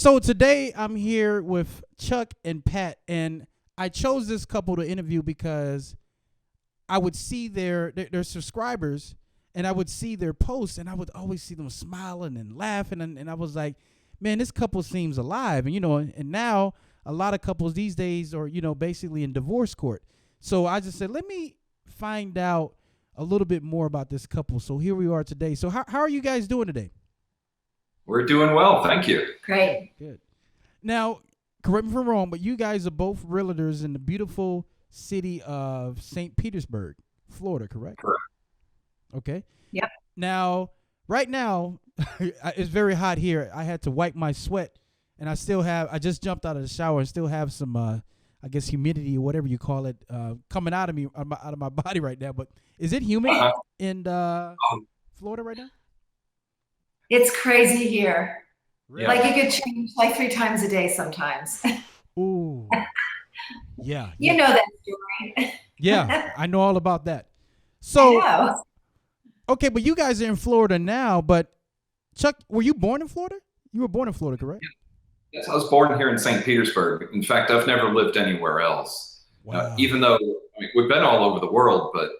So today I'm here with Chuck and Pat, and I chose this couple to interview because I would see their subscribers, and I would see their posts, and I would always see them smiling and laughing, and I was like, man, this couple seems alive, and and now a lot of couples these days are basically in divorce court. So I just said, let me find out a little bit more about this couple. So here we are today. So how are you guys doing today? We're doing well, thank you. Great. Good. Now, correct me if I'm wrong, but you guys are both realtors in the beautiful city of St. Petersburg, Florida, correct? Correct. Okay. Yep. Now, right now, it's very hot here. I had to wipe my sweat, and I just jumped out of the shower and still have some, I guess, humidity or whatever you call it, coming out of me, out of my body right now. But is it humid in Florida right now? It's crazy here. Really? Like you could change like 3 times a day sometimes. Ooh. Yeah. You know that story. Yeah, I know all about that. I So, know. okay, but you guys are in Florida now, but Chuck, were you born in Florida? You were born in Florida, correct? Yes, I was born here in St. Petersburg. In fact, I've never lived anywhere else. Wow. Even though we've been all over the world, but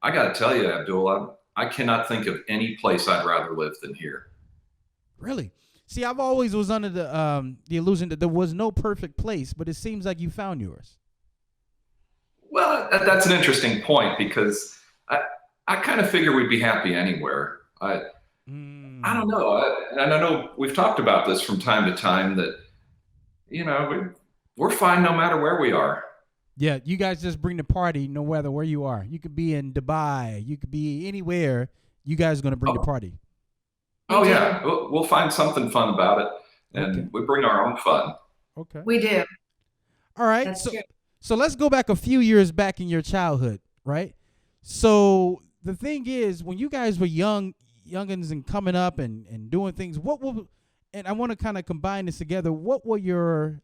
I got to tell you, Abdul, I cannot think of any place I'd rather live than here. Really? See, I've always was under the illusion that there was no perfect place, but it seems like you found yours. Well, that's an interesting point because I kind of figure we'd be happy anywhere. I don't know. And I know we've talked about this from time to time that, we're fine no matter where we are. Yeah, you guys just bring the party no matter where you are. You could be in Dubai. You could be anywhere. You guys are going to bring the party. Oh, yeah. We'll find something fun about it. And Okay. we bring our own fun. Okay. We do. All right. That's So, true. so let's go back a few years back in your childhood, right? So the thing is, when you guys were youngins and coming up and doing things, and I want to kind of combine this together. What were your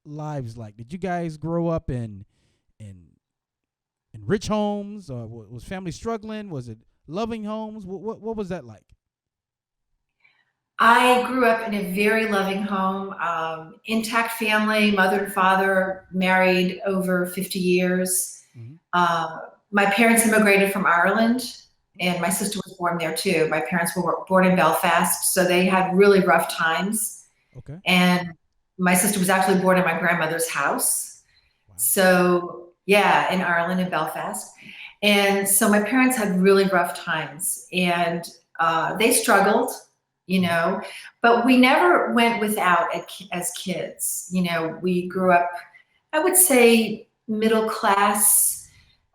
lives like? Did you guys grow up in rich homes, or was family struggling? Was it loving homes? What was that like? I grew up in a very loving home, intact family, mother and father, married over 50 years. Mm-hmm. My parents immigrated from Ireland, and my sister was born there too. My parents were born in Belfast, so they had really rough times. Okay. And my sister was actually born in my grandmother's house. Wow. So yeah, in Ireland, in Belfast. And so my parents had really rough times, and they struggled, but we never went without as kids. We grew up, I would say, middle class.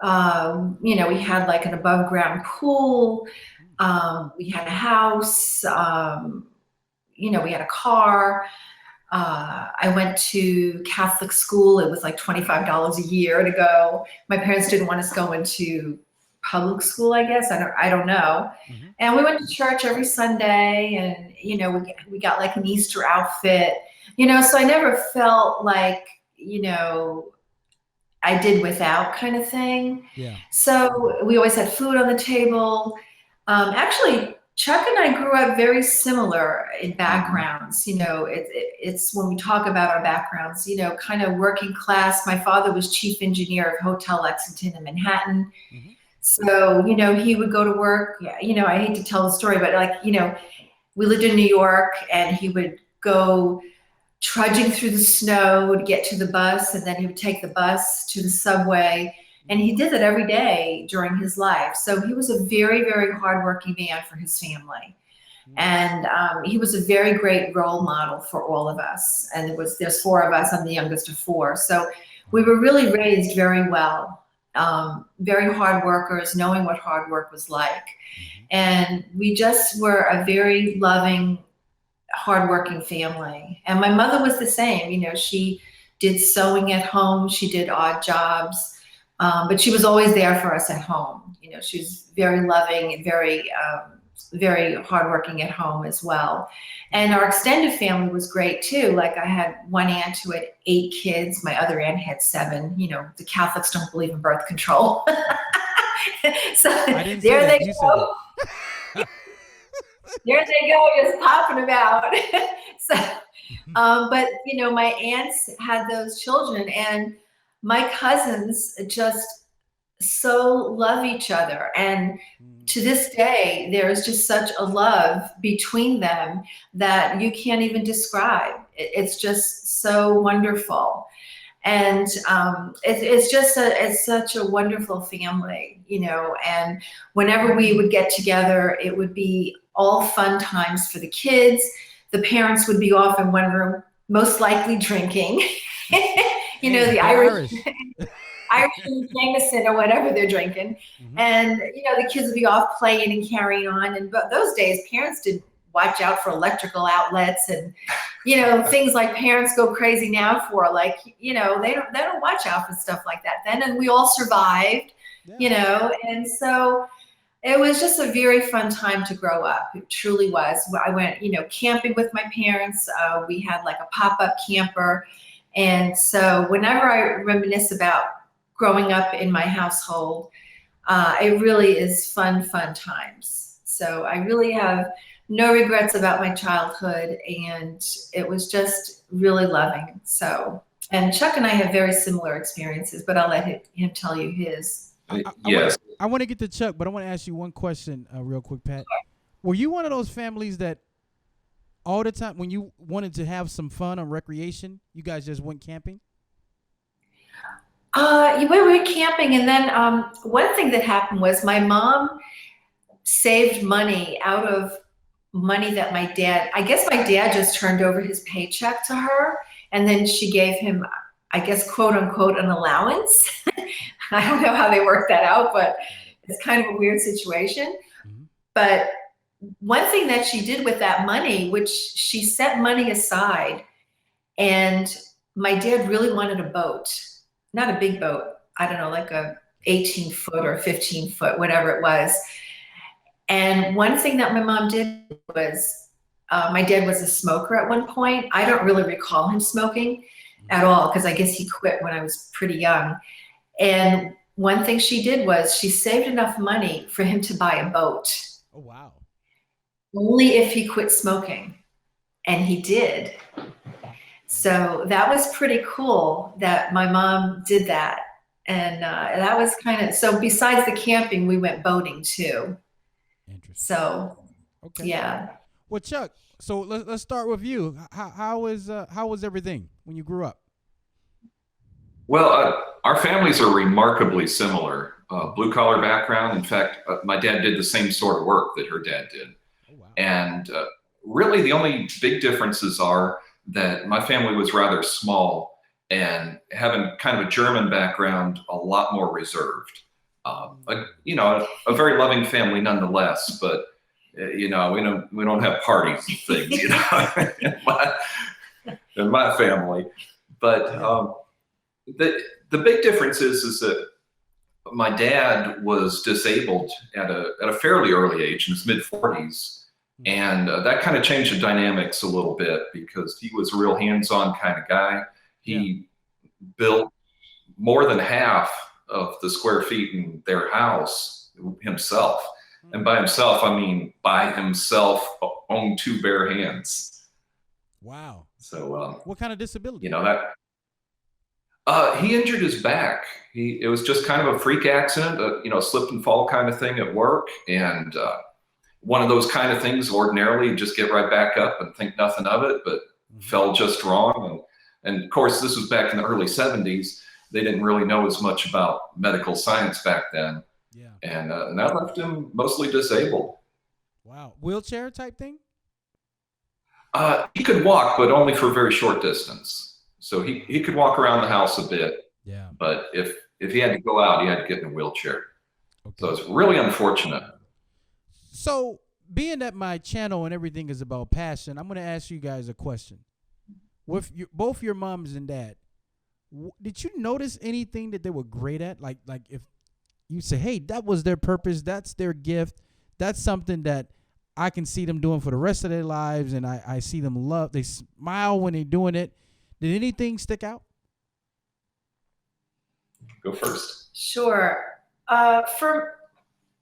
We had like an above ground pool. We had a house. We had a car. I went to Catholic school. It was like $25 a year to go. My parents didn't want us going to public school, I guess. I don't know. Mm-hmm. And we went to church every Sunday, and we got like an Easter outfit. So I never felt like I did without kind of thing. Yeah. So we always had food on the table. Actually, Chuck and I grew up very similar in backgrounds. It's when we talk about our backgrounds, kind of working class. My father was chief engineer of Hotel Lexington in Manhattan. Mm-hmm. So, he would go to work. I hate to tell the story, but we lived in New York, and he would go trudging through the snow to get to the bus, and then he would take the bus to the subway. And he did that every day during his life. So he was a very, very hardworking man for his family. And he was a very great role model for all of us. And there's 4 of us. I'm the youngest of 4. So we were really raised very well, very hard workers, knowing what hard work was like. And we just were a very loving, hardworking family. And my mother was the same. She did sewing at home. She did odd jobs. But she was always there for us at home. She was very loving and very, very hardworking at home as well. And our extended family was great too. Like I had one aunt who had 8 kids. My other aunt had 7. The Catholics don't believe in birth control. So there they go. There they go, just popping about. But my aunts had those children, and my cousins just so love each other. And to this day, there's just such a love between them that you can't even describe. It's just so wonderful. And it's such a wonderful family, and whenever we would get together, it would be all fun times for the kids. The parents would be off in one room, most likely drinking. The Irish. Irish and Jameson or whatever they're drinking. And, the kids would be off playing and carrying on. And but those days, parents didn't watch out for electrical outlets and, things like parents go crazy now for, like, they don't watch out for stuff like that then. And we all survived, and so it was just a very fun time to grow up. It truly was. I went, camping with my parents. We had like a pop-up camper. And so whenever I reminisce about growing up in my household, it really is fun times. So I really have no regrets about my childhood, and it was just really loving. So, and Chuck and I have very similar experiences, but I'll let him tell you his. Yes. I want to get to Chuck, but I want to ask you one question real quick, Pat. Were you one of those families that all the time when you wanted to have some fun or recreation, you guys just went camping? We went camping, and then one thing that happened was my mom saved money out of money that I guess my dad just turned over his paycheck to her, and then she gave him, I guess, quote unquote, an allowance. I don't know how they worked that out, but it's kind of a weird situation. But one thing that she did with that money, which she set money aside, and my dad really wanted a boat, not a big boat. I don't know, like a 18-foot or 15-foot, whatever it was. And one thing that my mom did was, my dad was a smoker at one point. I don't really recall him smoking at all, because I guess he quit when I was pretty young. And one thing she did was she saved enough money for him to buy a boat. Oh, wow. Only if he quit smoking. And he did. So that was pretty cool that my mom did that. And that was kind of, so besides the camping, we went boating too. Interesting. So, okay. Yeah. Well, Chuck, so let's start with you. How was everything when you grew up? Well, our families are remarkably similar. Blue collar background. In fact, my dad did the same sort of work that her dad did. Oh, wow. And really the only big differences are that my family was rather small, and having kind of a German background, a lot more reserved. A very loving family nonetheless, but we don't have parties and things, in my family. But the big difference is that my dad was disabled at a fairly early age, in his mid-40s. And that kind of changed the dynamics a little bit, because he was a real hands-on kind of guy. He built more than half of the square feet in their house himself. And by himself, I mean by himself, on two bare hands. Wow. So what kind of disability? He injured his back. It was just kind of a freak accident, slip and fall kind of thing at work. And one of those kind of things, ordinarily you just get right back up and think nothing of it, but fell just wrong. And of course, this was back in the early 70s. They didn't really know as much about medical science back then. Yeah. And that left him mostly disabled. Wow. Wheelchair type thing? He could walk, but only for a very short distance. So he could walk around the house a bit. Yeah. But if he had to go out, he had to get in a wheelchair. Okay. So it's really unfortunate. So, being that my channel and everything is about passion, I'm going to ask you guys a question. With both your moms and dad, did you notice anything that they were great at? Like if you say, hey, that was their purpose, that's their gift, that's something that I can see them doing for the rest of their lives, and I see them love, they smile when they're doing it. Did anything stick out? Go first. Sure. For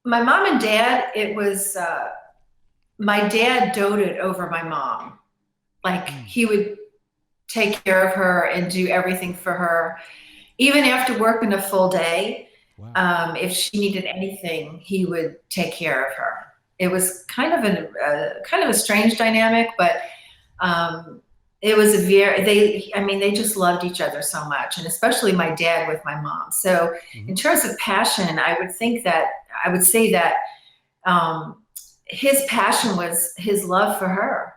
my mom and dad, it was, my dad doted over my mom. Like he would take care of her and do everything for her. Even after working a full day, Wow. if she needed anything, he would take care of her. It was kind of a strange dynamic, but it was they just loved each other so much, and especially my dad with my mom. So in terms of passion, I would say that his passion was his love for her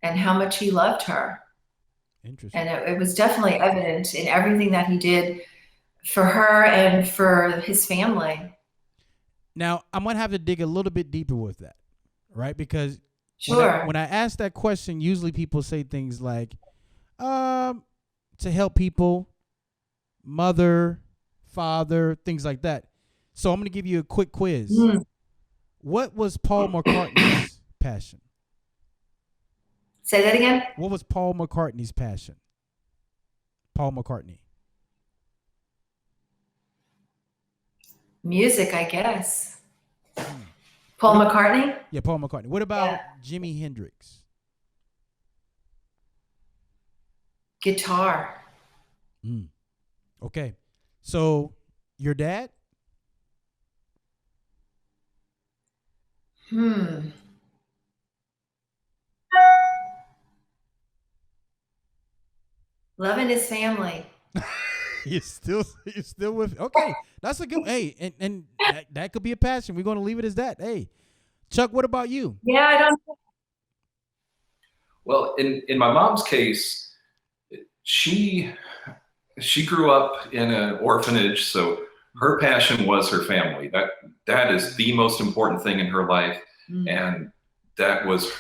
and how much he loved her. Interesting. And it was definitely evident in everything that he did for her and for his family. Now, I'm going to have to dig a little bit deeper with that, right? Because Sure. when I ask that question, usually people say things like, to help people, mother, father, things like that. So I'm going to give you a quick quiz. What was Paul McCartney's passion? Say that again? What was Paul McCartney's passion? Paul McCartney. Music, I guess. Paul McCartney? Yeah, Paul McCartney. What about Jimi Hendrix? Guitar. Okay. So your dad? Loving his family. You're still with, okay. That's a good, hey, and that could be a passion. We're going to leave it as that. Hey, Chuck, what about you? Yeah, I don't. Well, in my mom's case, she grew up in an orphanage, so her passion was her family. That is the most important thing in her life, and that was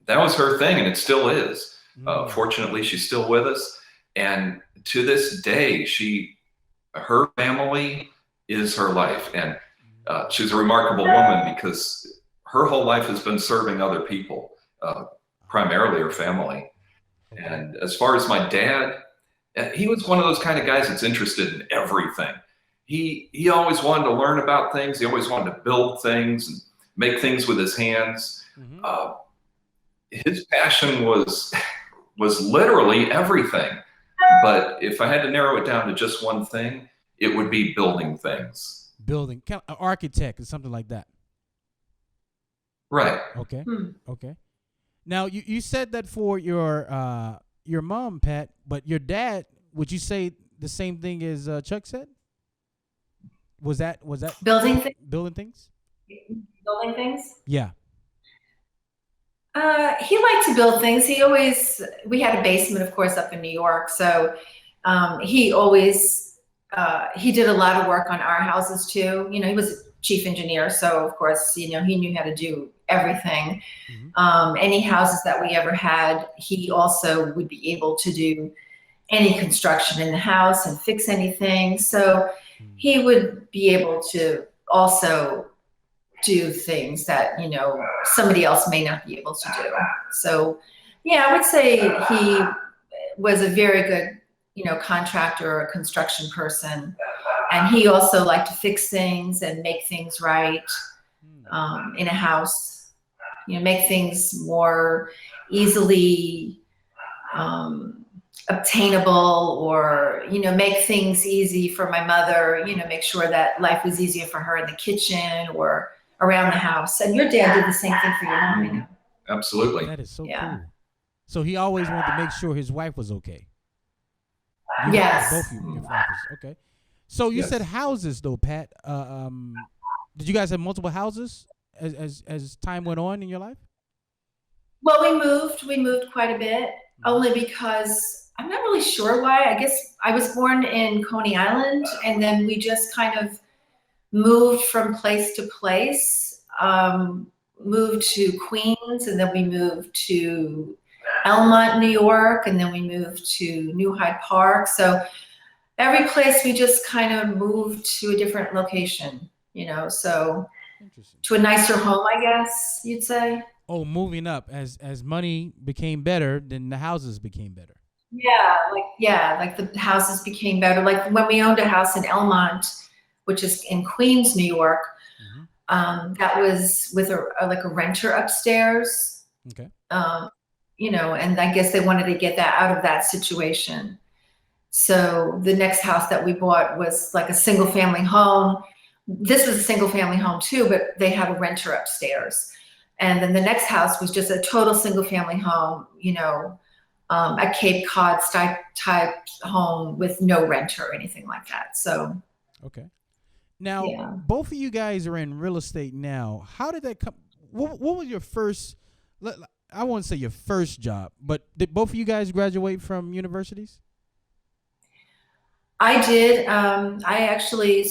her thing, and it still is. Fortunately, she's still with us, and to this day, her family is her life, and she's a remarkable woman because her whole life has been serving other people, primarily her family. And as far as my dad, he was one of those kind of guys that's interested in everything. He always wanted to learn about things. He always wanted to build things and make things with his hands. His passion was literally everything. But if I had to narrow it down to just one thing, it would be building things. Building, kind of an architect or something like that. Right. Okay. Okay. Now you said that for your mom, Pat, but your dad, would you say the same thing as Chuck said? Was that building things? Building things? Building things? Yeah. He liked to build things. We had a basement, of course, up in New York. So he always, he did a lot of work on our houses too. You know, he was a chief engineer. So of course, you know, he knew how to do everything. Any houses that we ever had, he also would be able to do any construction in the house and fix anything. So he would be able to also do things that, you know, somebody else may not be able to do. So yeah, I would say he was a very good, you know, contractor or construction person. And he also liked to fix things and make things right in a house, you know, make things more easily obtainable, or, you know, make things easy for my mother, you know, make sure that life was easier for her in the kitchen or around the house. And your dad did the same thing for your mom, you know. Absolutely. That is so cool. So he always wanted to make sure his wife was okay. Yes. Both of your fathers. Okay. So you said houses though, Pat. Did you guys have multiple houses as time went on in your life? Well, we moved quite a bit, only because I'm not really sure why. I guess I was born in Coney Island, and then we just kind of moved from place to place. Moved to Queens, and then we moved to Elmont, New York, and then we moved to New Hyde Park. So every place we just kind of moved to a different location, you know, so to a nicer home, I guess you'd say. Oh, moving up as money became better, then the houses became better. Like the houses became better. Like when we owned a house in Elmont, which is in Queens, New York, that was with a renter upstairs. Okay. and I guess they wanted to get that out of that situation. So the next house that we bought was like a single family home. This was a single family home too, but they had a renter upstairs. And then the next house was just a total single family home, a Cape Cod type home with no renter or anything like that. So, Okay. Now, yeah. both of you guys are in real estate now. How did that come? What was your first? I won't say your first job, but did both of you guys graduate from universities? I did. I actually,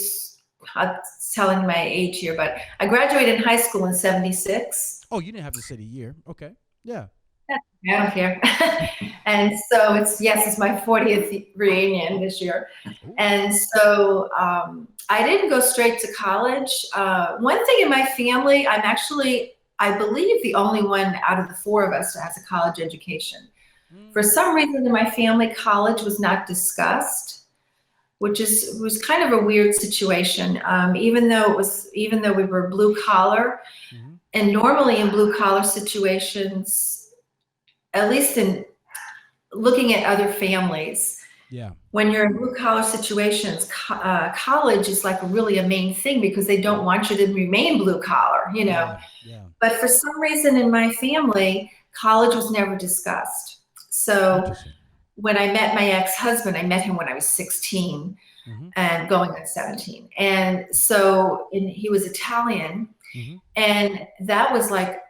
I'm telling my age here, but I graduated in high school in '76. Oh, you didn't have to say the year. Okay. Yeah. I don't care. And so it's my 40th reunion this year. Ooh. And so I didn't go straight to college. One thing in my family, I believe, the only one out of the four of us that has a college education. For some reason in my family, college was not discussed, which was kind of a weird situation. Even though we were blue collar, and normally in blue collar situations, at least in looking at other families, Yeah. when you're in blue collar situations, college is like really a main thing because they don't want you to remain blue collar, Yeah. But for some reason in my family, college was never discussed. So Interesting. when I met my ex-husband, I met him when I was 16 and going on 17. And so he was Italian. And that was like,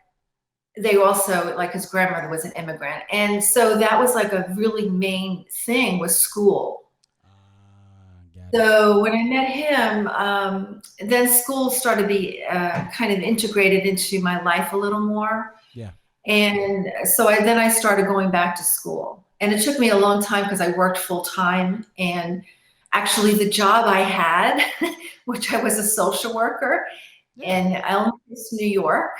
they also, like his grandmother was an immigrant. And so that was like a really main thing was school. So when I met him, then school started to be kind of integrated into my life a little more. Yeah. And so then I started going back to school. And it took me a long time because I worked full time. And actually the job I had, which I was a social worker in Elmhurst, New York,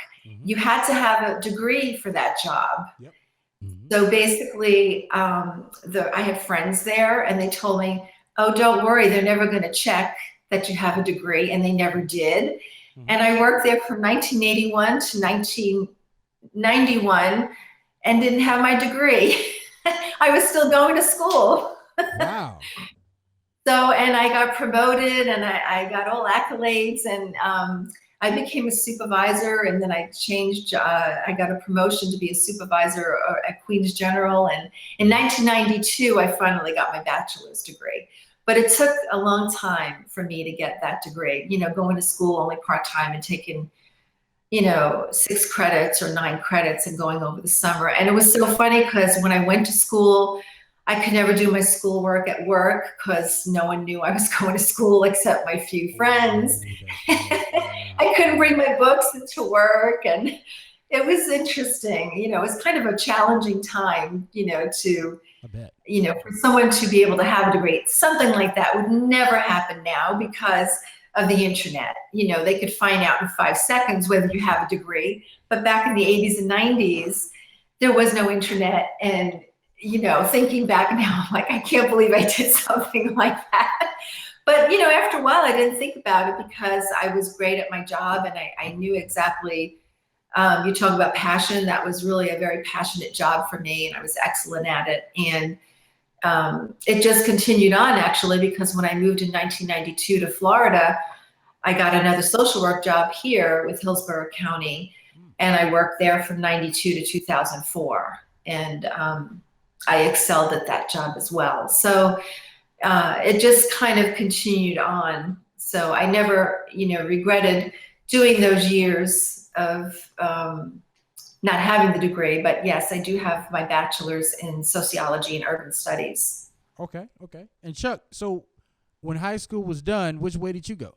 you had to have a degree for that job. Yep. So basically, I had friends there and they told me, oh, don't worry, they're never going to check that you have a degree, and they never did. And I worked there from 1981 to 1991 and didn't have my degree. I was still going to school. Wow. So, and I got promoted and I got all accolades, and I became a supervisor, and then I changed, I got a promotion to be a supervisor at Queens General. And in 1992, I finally got my bachelor's degree. But it took a long time for me to get that degree, going to school only part-time and taking, 6 credits or 9 credits and going over the summer. And it was so funny because when I went to school, I could never do my schoolwork at work because no one knew I was going to school except my few friends. I couldn't bring my books into work, and it was interesting. It was kind of a challenging time, to, for someone to be able to have a degree. Something like that would never happen now because of the internet. They could find out in 5 seconds whether you have a degree. But back in the 80s and 90s, there was no internet. And thinking back now, I'm like, I can't believe I did something like that. But, after a while, I didn't think about it because I was great at my job and I knew exactly, you talk about passion, that was really a very passionate job for me, and I was excellent at it. And it just continued on, actually, because when I moved in 1992 to Florida, I got another social work job here with Hillsborough County, and I worked there from 92 to 2004. And I excelled at that job as well. So it just kind of continued on. So I never, regretted doing those years of not having the degree. But yes, I do have my bachelor's in sociology and urban studies. Okay. And Chuck, so when high school was done, which way did you go?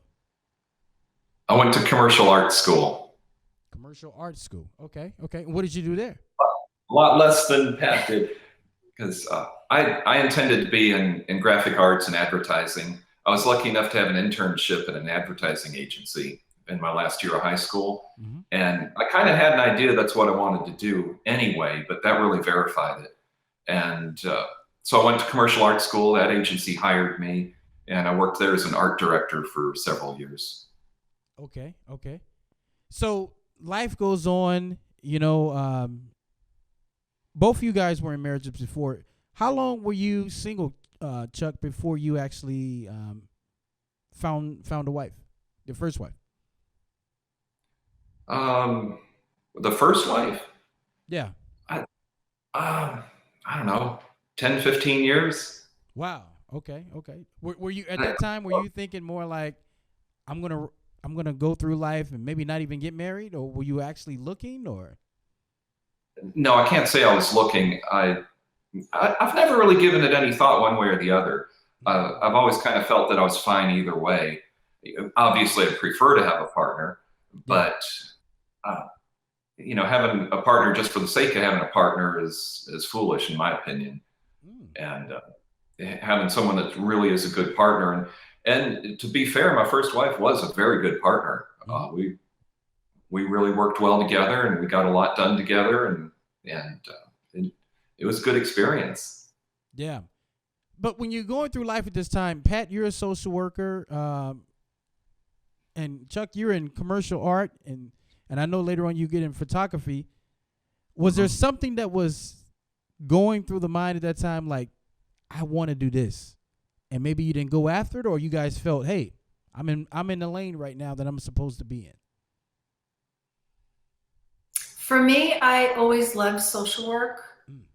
I went to commercial arts school. Commercial arts school. Okay. What did you do there? A lot less than Pat did. Because I intended to be in graphic arts and advertising. I was lucky enough to have an internship at an advertising agency in my last year of high school. And I kind of had an idea that's what I wanted to do anyway, but that really verified it. And so I went to commercial arts school. That agency hired me, and I worked there as an art director for several years. Okay. So life goes on, both of you guys were in marriages before. How long were you single, Chuck, before you actually found a wife, your first wife? The first wife, Yeah. I, I don't know, 10, 15 years. Wow. Okay. Okay. Were you at that time? Were you thinking more like, I'm gonna I'm gonna go through life and maybe not even get married, or were you actually looking, or? No, I can't say I was looking. I've never really given it any thought one way or the other. I've always kind of felt that I was fine either way. Obviously, I prefer to have a partner, Yeah. but having a partner just for the sake of having a partner is foolish, in my opinion. Mm. And having someone that really is a good partner, and to be fair, my first wife was a very good partner. We really worked well together, and we got a lot done together, and it was a good experience. Yeah. But when you're going through life at this time, Pat, you're a social worker, and Chuck, you're in commercial art, and I know later on you get in photography. Was there something that was going through the mind at that time, like, I want to do this, and maybe you didn't go after it, or you guys felt, hey, I'm in the lane right now that I'm supposed to be in? For me, I always loved social work.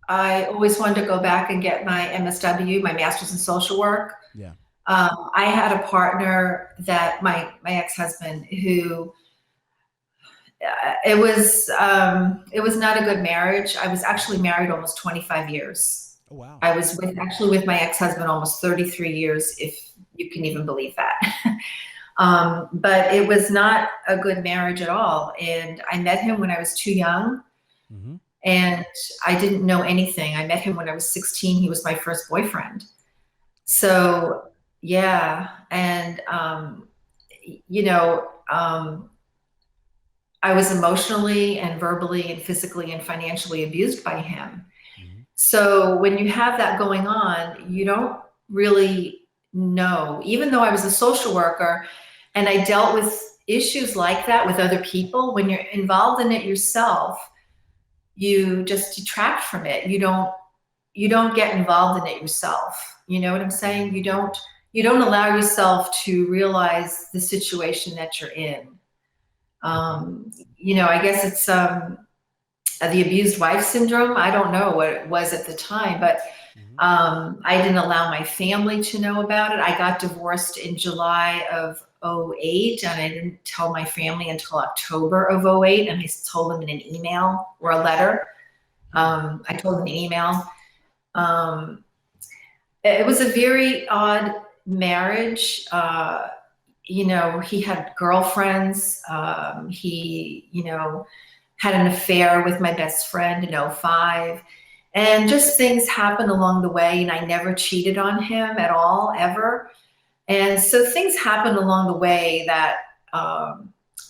I always wanted to go back and get my MSW, my Master's in Social Work. Yeah. I had a partner that my ex-husband who it was not a good marriage. I was actually married almost 25 years. Oh, wow. I was with my ex-husband almost 33 years, if you can even believe that. But it was not a good marriage at all. And I met him when I was too young. Mm-hmm. And I didn't know anything. I met him when I was 16. He was my first boyfriend. So yeah. And, I was emotionally and verbally and physically and financially abused by him. Mm-hmm. So when you have that going on, you don't really know. Even though I was a social worker and I dealt with issues like that with other people, when you're involved in it yourself, you just detract from it. You don't get involved in it yourself. You know what I'm saying? You don't allow yourself to realize the situation that you're in. I guess it's the abused wife syndrome. I don't know what it was at the time, but I didn't allow my family to know about it. I got divorced in July of 2008, and I didn't tell my family until October of 2008, and I told them in an email or a letter. I told them in an email. It was a very odd marriage. He had girlfriends. He had an affair with my best friend in 2005. And just things happened along the way, and I never cheated on him at all, ever. And so things happened along the way that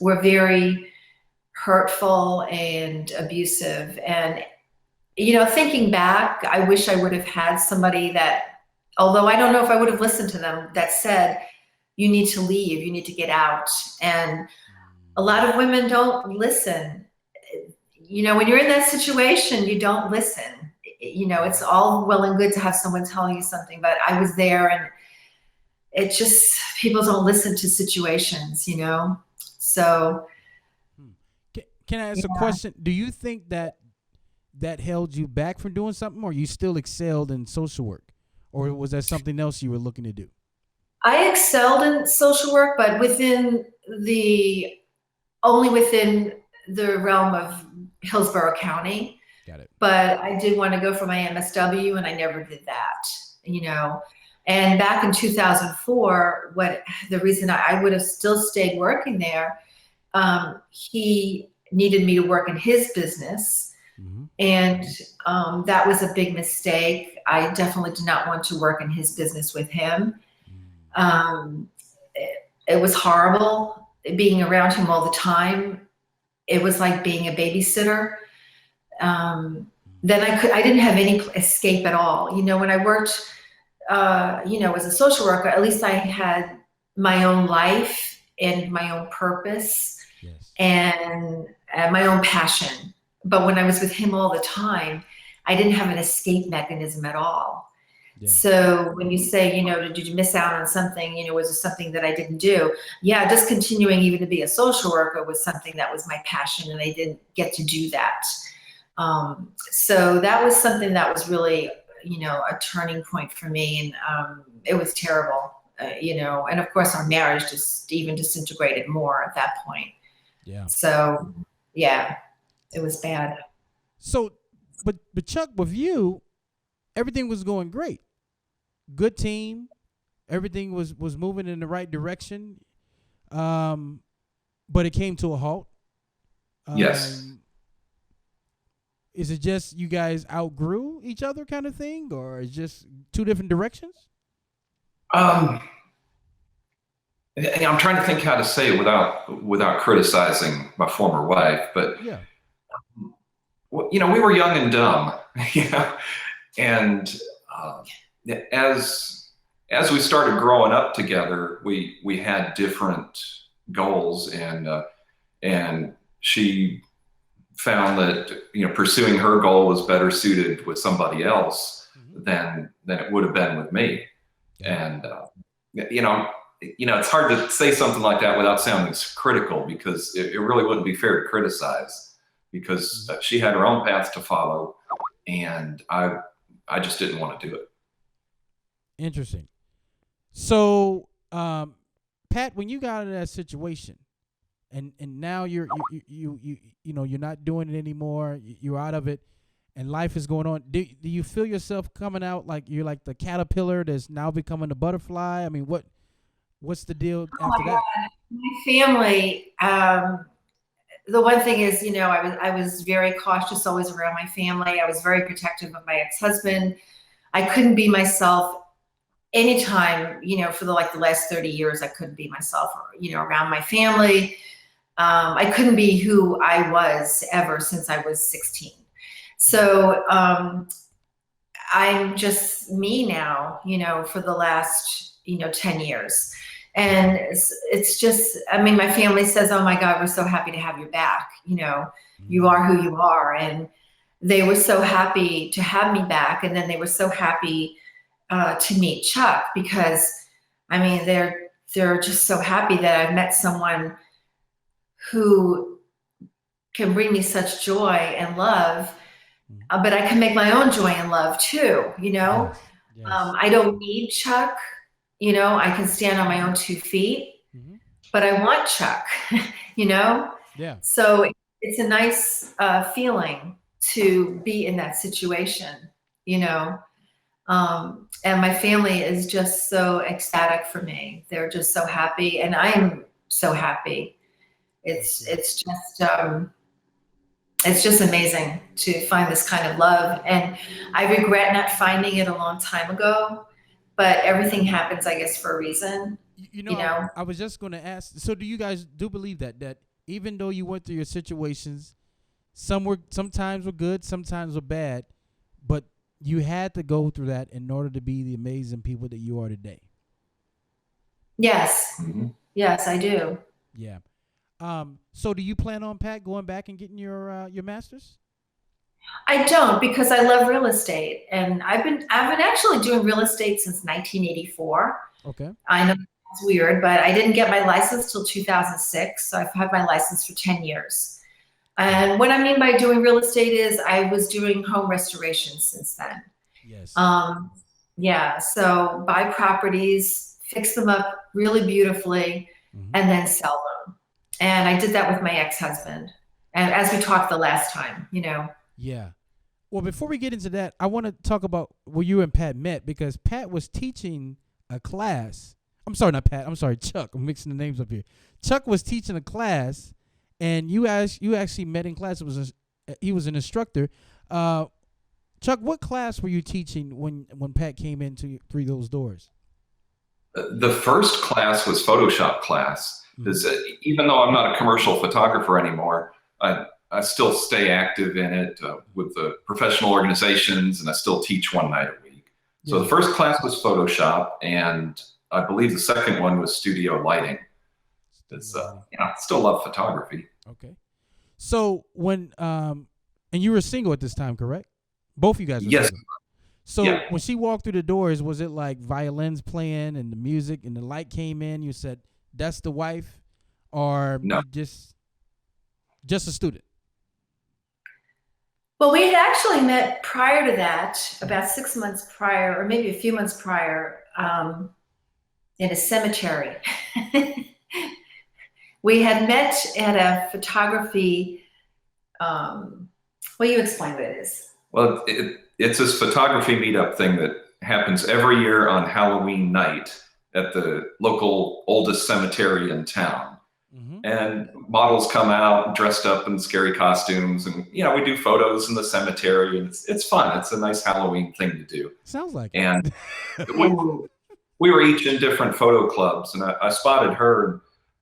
were very hurtful and abusive. And, thinking back, I wish I would have had somebody that, although I don't know if I would have listened to them, that said, you need to leave, you need to get out. And a lot of women don't listen. When you're in that situation, you don't listen. It's all well and good to have someone tell you something, but I was there, and it just, people don't listen to situations, so. Can I ask a question? Do you think that held you back from doing something, or you still excelled in social work, or was that something else you were looking to do? I excelled in social work, but only within the realm of Hillsborough County. Got it. But I did want to go for my MSW, and I never did that, And back in 2004, the reason I would have still stayed working there, he needed me to work in his business. Mm-hmm. And that was a big mistake. I definitely did not want to work in his business with him. It was horrible being around him all the time. It was like being a babysitter. Then I didn't have any escape at all. When I worked, as a social worker, at least I had my own life and my own purpose. Yes. And my own passion. But when I was with him all the time, I didn't have an escape mechanism at all. Yeah. So when you say, did you miss out on something, was it something that I didn't do? Yeah, just continuing even to be a social worker was something that was my passion, and I didn't get to do that. So that was something that was really, a turning point for me, and it was terrible, and of course our marriage just even disintegrated more at that point. Yeah. So yeah, it was bad. So, but Chuck, with you, everything was going great. Good team, everything was moving in the right direction. But it came to a halt. Yes. Is it just you guys outgrew each other kind of thing, or is just two different directions? And I'm trying to think how to say it without criticizing my former wife, but Yeah. we were young and dumb, and as we started growing up together, we had different goals, and she found that pursuing her goal was better suited with somebody else than it would have been with me. And it's hard to say something like that without sounding critical, because it really wouldn't be fair to criticize, because she had her own path to follow, and I just didn't want to do it. Interesting. So, Pat, when you got out of that situation, and now you're not doing it anymore, you're out of it, and life is going on. Do you feel yourself coming out like you're like the caterpillar that's now becoming a butterfly? I mean, what's the deal after that? My family. The one thing is, I was very cautious always around my family. I was very protective of my ex-husband. I couldn't be myself anytime, for the last 30 years. I couldn't be myself, around my family. I couldn't be who I was ever since I was 16. So I'm just me now, for the last, 10 years. And it's just, my family says, oh my God, we're so happy to have you back. You are who you are. And they were so happy to have me back. And then they were so happy to meet Chuck, because they're just so happy that I've met someone who can bring me such joy and love, but I can make my own joy and love too, Yes. I don't need Chuck, I can stand on my own 2 feet, but I want Chuck, Yeah. So it's a nice feeling to be in that situation, and my family is just so ecstatic for me. They're just so happy, and I'm so happy. It's just amazing to find this kind of love, and I regret not finding it a long time ago, but everything happens, I guess, for a reason. I was just going to ask, so do you guys do believe that even though you went through your situations, sometimes were good, sometimes were bad, but you had to go through that in order to be the amazing people that you are today? Yes. Yes, I do. Yeah. So do you plan on, Pat, going back and getting your master's? I don't, because I love real estate, and I've been actually doing real estate since 1984. Okay. I know it's weird, but I didn't get my license till 2006, so I've had my license for 10 years. And what I mean by doing real estate is I was doing home restoration since then. Yes. Yeah, so buy properties, fix them up really beautifully, and then sell them. And I did that with my ex-husband, and as we talked the last time, Yeah. Well, before we get into that, I want to talk about where you and Pat met, because Pat was teaching a class. I'm sorry, not Pat. I'm sorry, Chuck. I'm mixing the names up here. Chuck was teaching a class, and you actually met in class. He was an instructor. Chuck, what class were you teaching when Pat came in through those doors? The first class was Photoshop class. Because even though I'm not a commercial photographer anymore, I still stay active in it with the professional organizations, and I still teach one night a week. So the first class was Photoshop, and I believe the second one was studio lighting. Because I still love photography. Okay. So when and you were single at this time, correct? Both you guys were Yes. single. So Yeah. when she walked through the doors, was it like violins playing and the music and the light came in? You said, "That's the wife," or No. you just a student? Well, we had actually met prior to that, about 6 months prior, or maybe a few months prior, in a cemetery. We had met at a photography. Well, you explain what it is. Well, it's this photography meetup thing that happens every year on Halloween night at the local oldest cemetery in town. Mm-hmm. And models come out dressed up in scary costumes, and we do photos in the cemetery, and it's fun. It's a nice Halloween thing to do. Sounds like and we were each in different photo clubs, and I spotted her.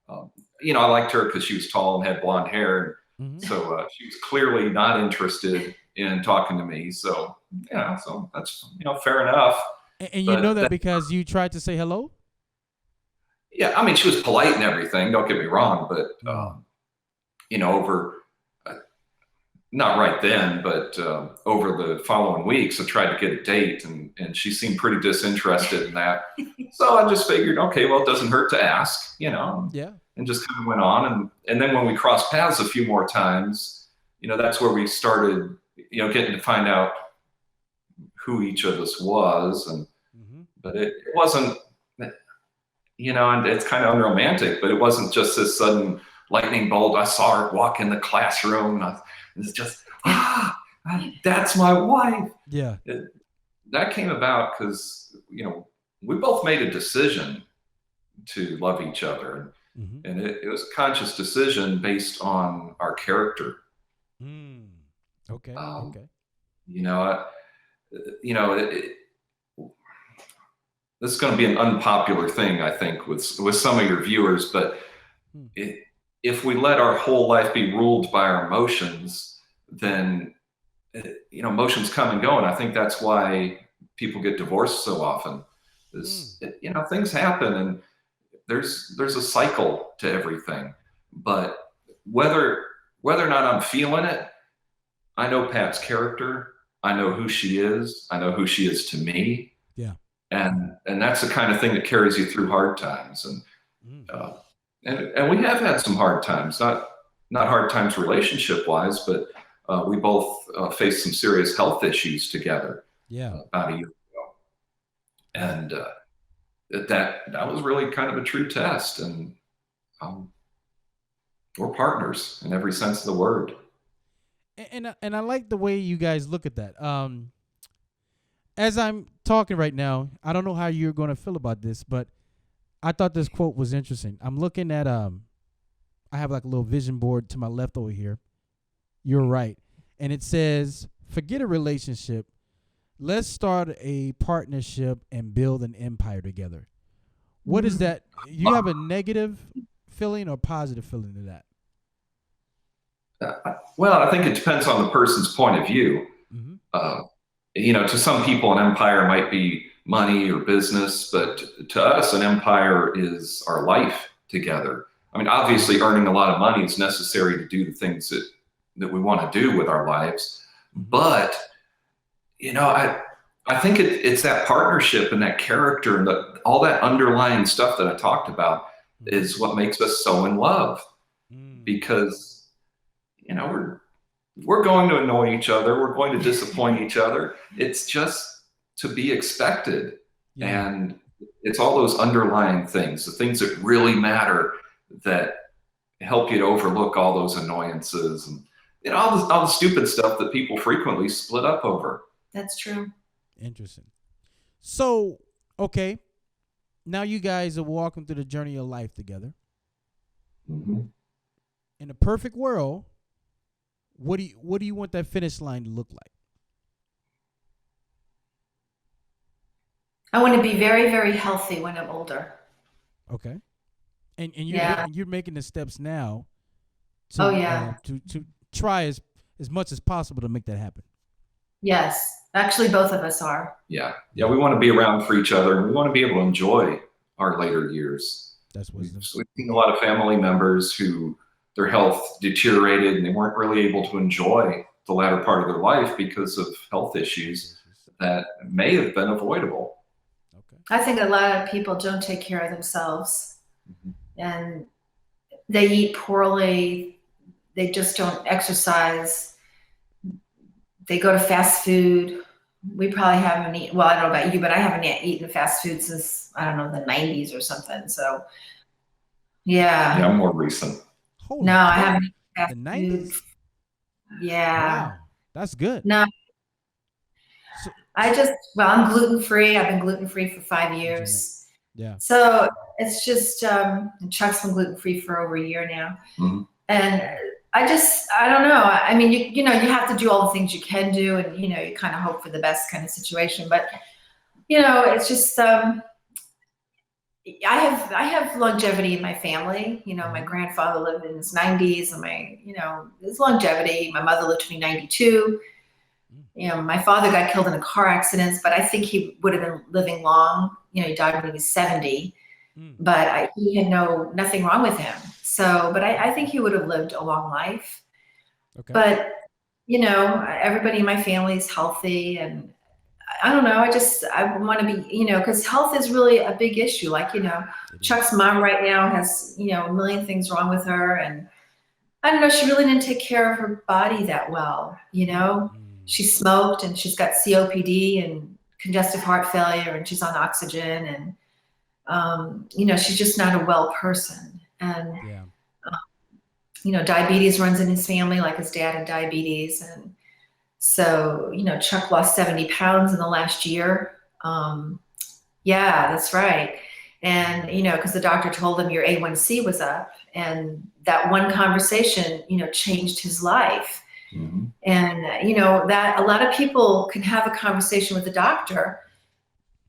I liked her because she was tall and had blonde hair. Mm-hmm. So she was clearly not interested in talking to me. So so that's fair enough. And you know that because you tried to say hello? Yeah, I mean, she was polite and everything. Don't get me wrong, but over not right then, but over the following weeks, I tried to get a date, and she seemed pretty disinterested in that. So I just figured, okay, well, it doesn't hurt to ask, Yeah. and just kind of went on. And then when we crossed paths a few more times, that's where we started, getting to find out who each of us was. And but it wasn't, and it's kind of unromantic, but it wasn't just this sudden lightning bolt. I saw her walk in the classroom, and it's just, that's my wife. Yeah. That came about because, we both made a decision to love each other. And it was a conscious decision based on our character. Okay. Okay. This is going to be an unpopular thing, I think, with some of your viewers, but if we let our whole life be ruled by our emotions, then emotions come and go, and I think that's why people get divorced so often. Things happen, and there's a cycle to everything. But whether or not I'm feeling it, I know Pat's character. I know who she is. I know who she is to me. Yeah. And that's the kind of thing that carries you through hard times. And we have had some hard times, not hard times relationship wise, but we both faced some serious health issues together. Yeah. About a year ago. And that was really kind of a true test. And we're partners in every sense of the word. And I like the way you guys look at that. As I'm talking right now, I don't know how you're going to feel about this, but I thought this quote was interesting. I'm looking at I have like a little vision board to my left over here. You're right. And it says, "Forget a relationship. Let's start a partnership and build an empire together." What is that? You have a negative feeling or positive feeling to that? Well, I think it depends on the person's point of view. To some people, an empire might be money or business, but to us, an empire is our life together. I mean, obviously, earning a lot of money is necessary to do the things that we want to do with our lives. But, I think it's that partnership and that character and all that underlying stuff that I talked about is what makes us so in love. Because, we're going to annoy each other. We're going to disappoint each other. It's just to be expected. Yeah. And it's all those underlying things, the things that really matter that help you to overlook all those annoyances and all the stupid stuff that people frequently split up over. That's true. Interesting. So, okay. Now you guys are walking through the journey of life together. In a perfect world, what do you want that finish line to look like? I want to be very, very healthy when I'm older. Okay. And you're making the steps now to to try as much as possible to make that happen. Yes. Actually, both of us are. Yeah. Yeah. We want to be around for each other, and we want to be able to enjoy our later years. That's wisdom. We've seen a lot of family members who their health deteriorated and they weren't really able to enjoy the latter part of their life because of health issues that may have been avoidable. Okay. I think a lot of people don't take care of themselves, Mm-hmm. and they eat poorly. They just don't exercise. They go to fast food. We probably haven't eaten, well, I don't know about you, but I haven't eaten fast food since, I don't know, the 90s or something. So, yeah. Yeah, more recent. Holy No, I crap. haven't eaten fast The food. 90s? Yeah. Wow. That's good. No, So, well, I'm gluten free. I've been gluten free for 5 years. yeah. So it's just, Chuck's been gluten free for over a year now. Mm-hmm. And I don't know. I mean, you know, you have to do all the things you can do, and, you know, you kind of hope for the best kind of situation. But, you know, it's just, I have longevity in my family. You know, my grandfather lived in his 90s, and you know, there's longevity. My mother lived to be 92. You know, my father got killed in a car accident, but I think he would have been living long. You know, he died when he was 70, but he had nothing wrong with him. So, but I think he would have lived a long life. Okay. But, you know, everybody in my family is healthy, and I don't know. I want to be, you know, because health is really a big issue. Like, you know, Chuck's mom right now has, you know, a million things wrong with her. And I don't know, she really didn't take care of her body that well. You know, she smoked, and she's got COPD and congestive heart failure, and she's on oxygen. And, you know, she's just not a well person. And, you know, diabetes runs in his family, like his dad had diabetes. And so, you know, Chuck lost 70 pounds in the last year. Yeah, that's right. And, you know, because the doctor told him your A1C was up, and that one conversation, you know, changed his life. Mm-hmm. And, you know, that a lot of people can have a conversation with the doctor,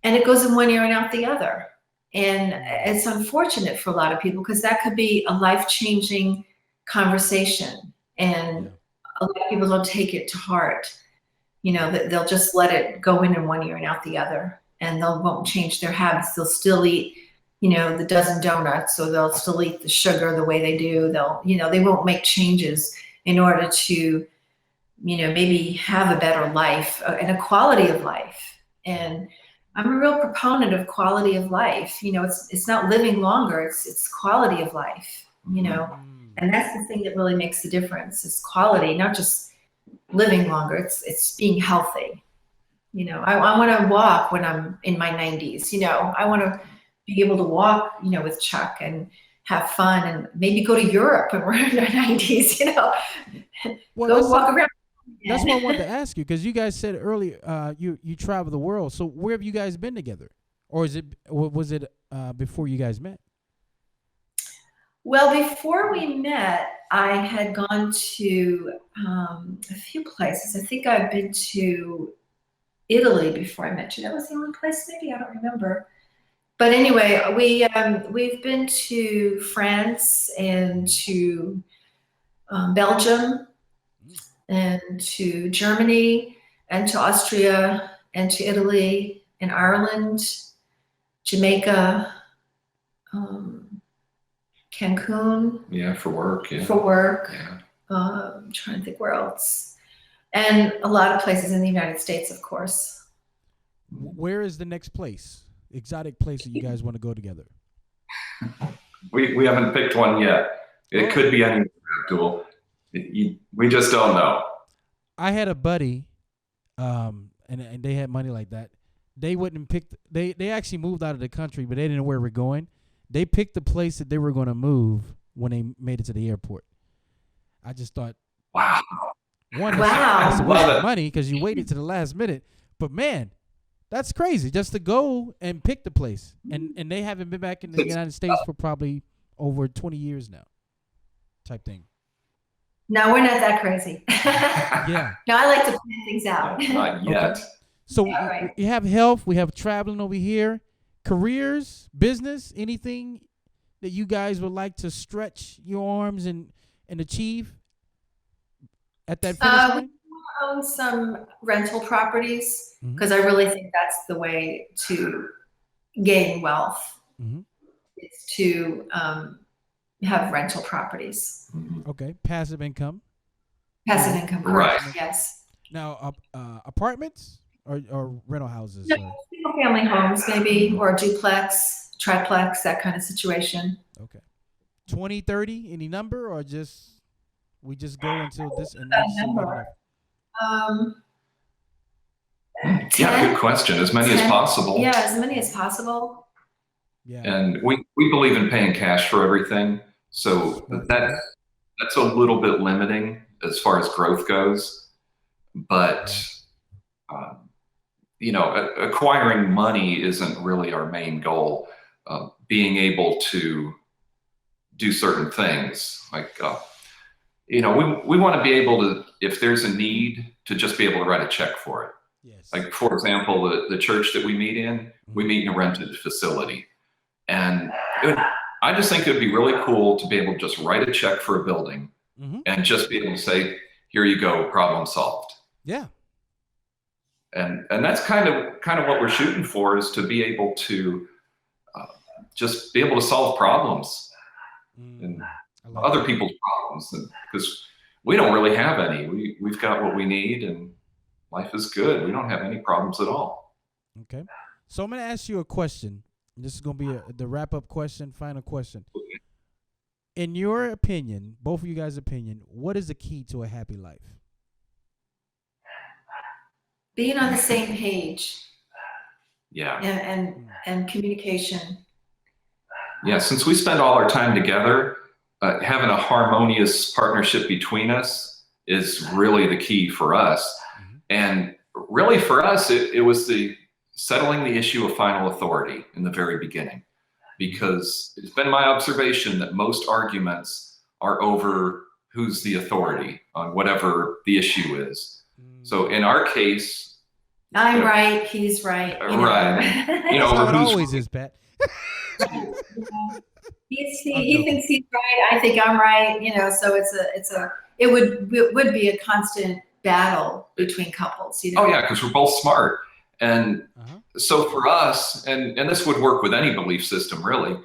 and it goes in one ear and out the other. And it's unfortunate for a lot of people, because that could be a life-changing conversation. And a lot of people don't take it to heart. You know, that they'll just let it go in one ear and out the other, and won't change their habits. They'll still eat, you know, the dozen donuts, or they'll still eat the sugar the way they do. You know, they won't make changes in order to, you know, maybe have a better life and a quality of life. And I'm a real proponent of quality of life. You know, it's not living longer, it's quality of life, you know. And that's the thing that really makes the difference, is quality, not just living longer. It's being healthy. You know, I want to walk when I'm in my 90s. You know, I want to be able to walk, you know, with Chuck, and have fun, and maybe go to Europe when we're in our 90s. You know, go walk around. That's what I wanted to ask you, because you guys said earlier you travel the world. So where have you guys been together, or was it before you guys met? Well, before we met, I had gone to a few places. I think I've been to Italy before I met you. That was the only place, maybe, I don't remember. But anyway, we've been to France, and to Belgium, and to Germany, and to Austria, and to Italy, and Ireland, Jamaica, Cancun. Yeah, for work. Yeah. For work. Yeah. I'm trying to think where else. And a lot of places in the United States, of course. Where is the next place, exotic place that you guys want to go together? We haven't picked one yet. It could be anywhere, Abdul. We just don't know. I had a buddy, and they had money like that. They wouldn't pick. They actually moved out of the country, but they didn't know where we're going. They picked the place that they were going to move when they made it to the airport. I just thought, wow, that's a waste of money, because you waited to the last minute. But man, that's crazy, just to go and pick the place. And they haven't been back in the United States for probably over 20 years now, type thing. No, we're not that crazy. Yeah. No, I like to plan things out. Not yet. Okay. So Yeah, right. we have health, we have traveling over here, careers, business, anything that you guys would like to stretch your arms and achieve at that finish line? We own some rental properties, because I really think that's the way to gain wealth. Is to have rental properties. Okay, passive income. Passive income, correct? Right. Yes. Now, apartments or rental houses? No, Or? single family homes, maybe, or a duplex, triplex, that kind of situation. Okay. 20, 30, any number, or we just go until this and That we see we got number. enough? Yeah, 10, good question. As many 10, as possible. Yeah, as many as possible. Yeah. And we believe in paying cash for everything. So that's a little bit limiting as far as growth goes. But, acquiring money isn't really our main goal. Being able to do certain things like, we want to be able to, if there's a need, to just be able to write a check for it. Yes. Like, for example, the church that we meet in, we meet in a rented facility. And I just think it would be really cool to be able to just write a check for a building and just be able to say, here you go, problem solved. Yeah. And that's kind of what we're shooting for, is to be able to just be able to solve problems and other people's problems, because we don't really have any. We've got what we need, and life is good. We don't have any problems at all. Okay. So I'm going to ask you a question. This is going to be the wrap-up question, final question. In your opinion, both of you guys' opinion, what is the key to a happy life? Being on the same page. Yeah. And communication. Yeah, since we spend all our time together, having a harmonious partnership between us is really the key for us. And really for us, it was settling the issue of final authority in the very beginning, because it's been my observation that most arguments are over who's the authority on whatever the issue is. So in our case, I'm right, he's right. Right. That's how it always is, Pat. He thinks he's right. I think I'm right. So it would be a constant battle between couples. Oh yeah, because we're both smart. And so for us, and this would work with any belief system really,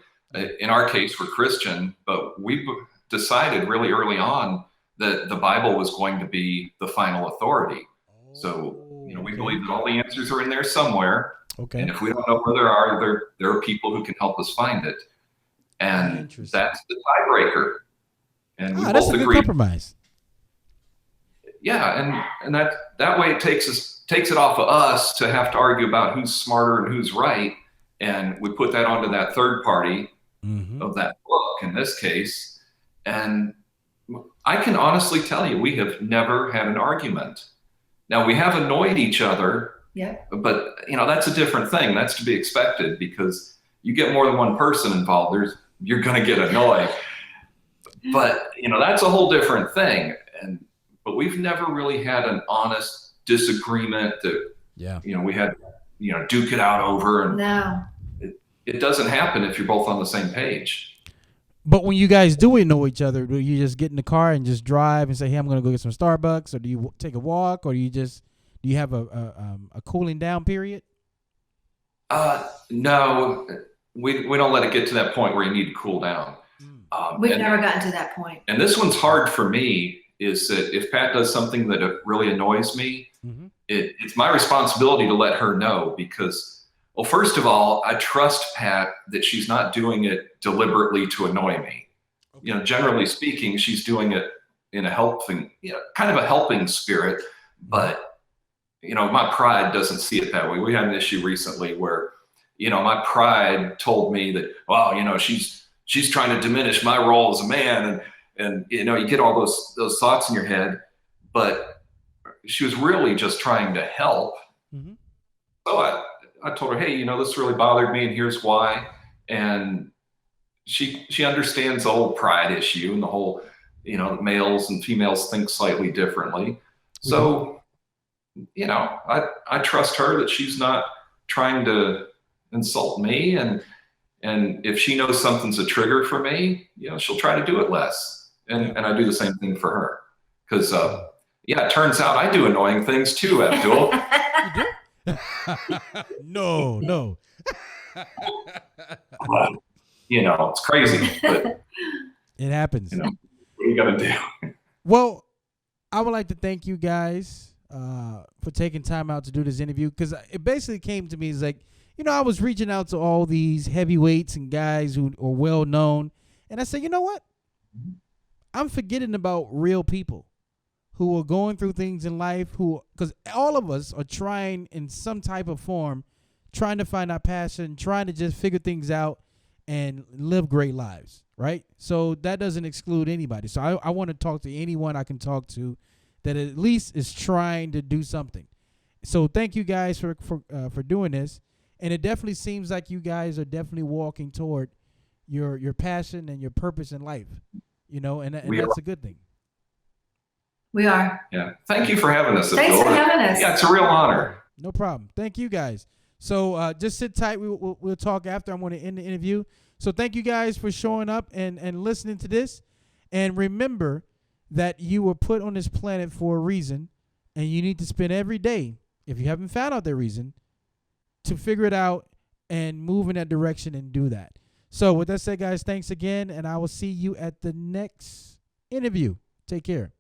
in our case, we're Christian, but we decided really early on that the Bible was going to be the final authority. So, we believe that all the answers are in there somewhere. Okay. And if we don't know where there are people who can help us find it. And that's the tiebreaker. And we that's both a good agree. Compromise. Yeah, and that way it takes it off of us to have to argue about who's smarter and who's right, and we put that onto that third party of that book in this case. And I can honestly tell you, we have never had an argument. Now, we have annoyed each other, but that's a different thing. That's to be expected, because you get more than one person involved, you're going to get annoyed. But that's a whole different thing. But we've never really had an honest disagreement that we had duke it out over. And no, it doesn't happen if you're both on the same page. But when you guys do know each other, do you just get in the car and just drive and say, hey, I'm going to go get some Starbucks? Or do you take a walk? Or do you have a cooling down period? No, we don't let it get to that point where you need to cool down. We've never gotten to that point. And this one's hard for me, is that if Pat does something that really annoys me, it's my responsibility to let her know, because, well, first of all, I trust Pat that she's not doing it deliberately to annoy me. Okay. Generally speaking, she's doing it in a helping, kind of a helping spirit, but, my pride doesn't see it that way. We had an issue recently where, my pride told me that, well, she's trying to diminish my role as a man, and you get all those thoughts in your head, but she was really just trying to help. So I told her, hey, this really bothered me, and here's why. And she understands the whole pride issue and the whole, males and females think slightly differently. So, I trust her that she's not trying to insult me, and if she knows something's a trigger for me, she'll try to do it less. And I do the same thing for her, because it turns out I do annoying things too, Abdul. No. It's crazy, but it happens. What are you gonna do? Well, I would like to thank you guys for taking time out to do this interview, because it basically came to me as like, I was reaching out to all these heavyweights and guys who are well known, and I said, you know what? I'm forgetting about real people who are going through things in life, because all of us are trying in some type of form, trying to find our passion, trying to just figure things out and live great lives, right? So that doesn't exclude anybody. So I want to talk to anyone I can talk to that at least is trying to do something. So thank you guys for doing this. And it definitely seems like you guys are definitely walking toward your passion and your purpose in life, and that's a good thing. We are. Yeah. Thank you for having us. Thanks for having us. Yeah, it's a real honor. No problem. Thank you guys. So just sit tight. We'll talk after. I'm going to end the interview. So thank you guys for showing up and listening to this. And remember that you were put on this planet for a reason, and you need to spend every day, if you haven't found out the reason, to figure it out and move in that direction and do that. So with that said, guys, thanks again, and I will see you at the next interview. Take care.